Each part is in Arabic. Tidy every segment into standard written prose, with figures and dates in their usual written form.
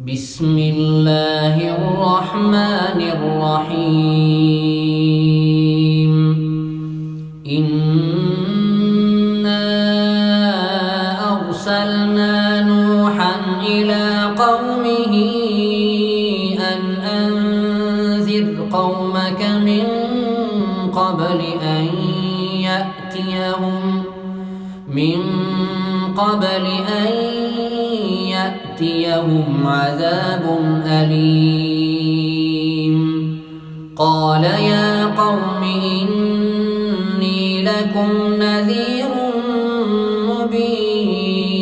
بسم الله الرحمن الرحيم. إنا أرسلنا نوحا إلى قومه أن أنذر قومك من قبل أن يأتيهم عذاب أليم. قال يا قوم إني لكم نذير مبين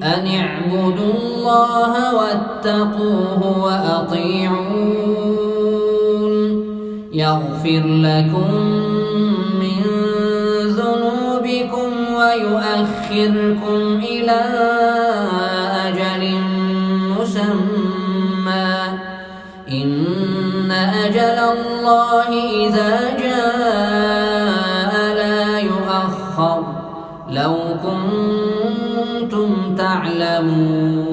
أن اعبدوا الله واتقوه وأطيعون يغفر لكم من ذنوبكم ويؤخركم إلى أجل مسمى إن أجل الله إذا جاء لا يؤخر لو كنتم تعلمون.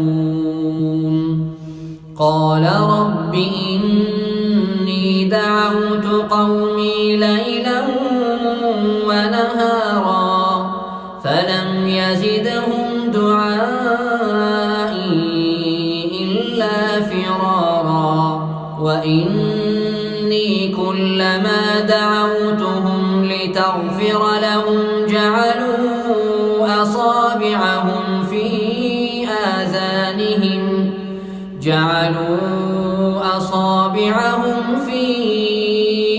قال رب إني دعوت قومي ليلا ونهارا فلم يزدهم دعائي إلا فرارا وإني كلما دعوتهم لتغفر لهم جعلوا أصابعهم في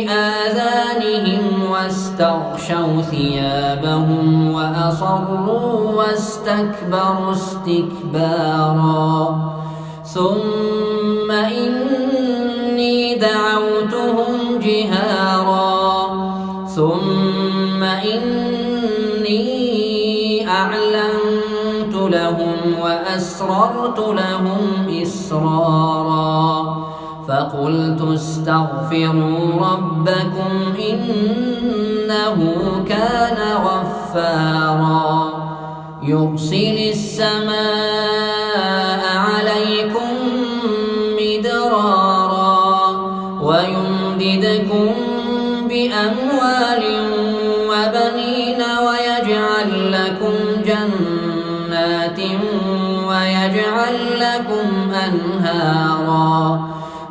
آذانهم واستغشوا ثيابهم وأصروا واستكبروا استكبارا. ثم إني دعوتهم جهارا ثم إني أعلنت لهم وأسررت لهم إسرارا فقلت استغفروا ربكم إنه كان غفارا يرسل السماء عليكم مدرارا ويمددكم بأموال وبنين ويجعل لكم جنات ويجعل لكم أنهارا.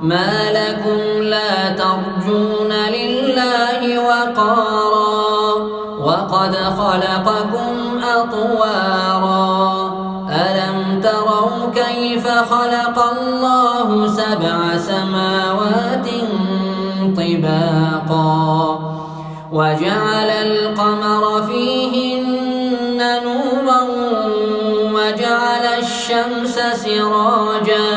ما لكم لا ترجون لله وقارا وقد خلقكم أطوارا. ألم تروا كيف خلق الله 7 سماوات طباقا وجعل القمر فيهن نورا وجعل الشمس سراجا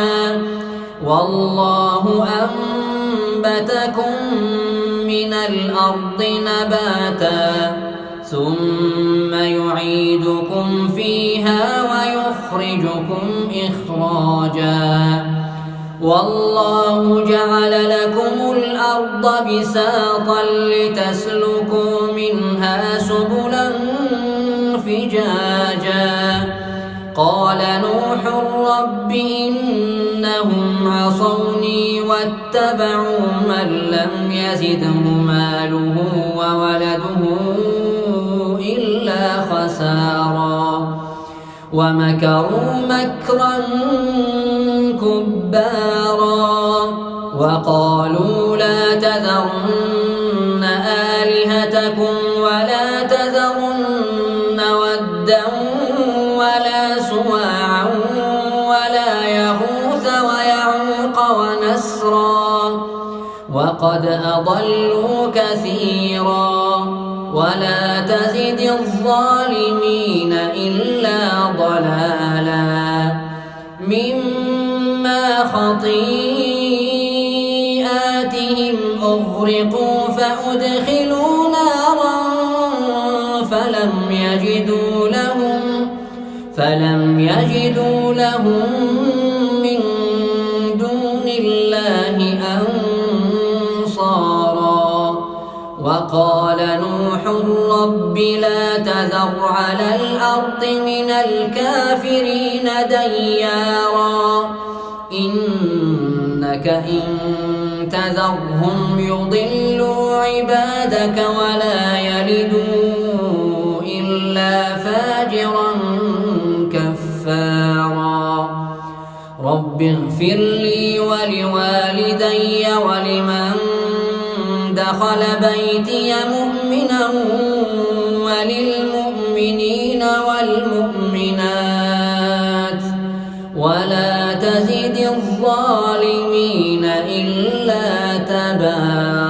والله أنبتكم من الأرض نباتا ثم يعيدكم فيها ويخرجكم إخراجا. والله جعل لكم الأرض بساطا لتسلكوا منها سبلا فجاجا. قال نوح رب إنهم عصوني واتبعوا من لم يزده ماله وولده إلا خسارا ومكروا مكرا كبارا وقالوا لا تذرن آلهتكم ولا تذرن ودا ولا سواعا ولا يغوث ويعوق ونسرا وقد أضلوا كثيرا ولا تزد الظالمين إلا ضلالا. مما خطيئاتهم أغرقوا فأدخلوا نارا فلم يجدوا لهم من دون الله أنصارا وقال نوح رب لا تذر على الأرض من الكافرين ديارا إنك إن تذرهم يضلوا عبادك ولا يلدوا إلا فاجرا كفارا رب اغفر لي ولوالدي ولمن دخل بيتي مؤمنا وللمؤمنين والمؤمنات ولا تزد الظالمين إلا تبارا.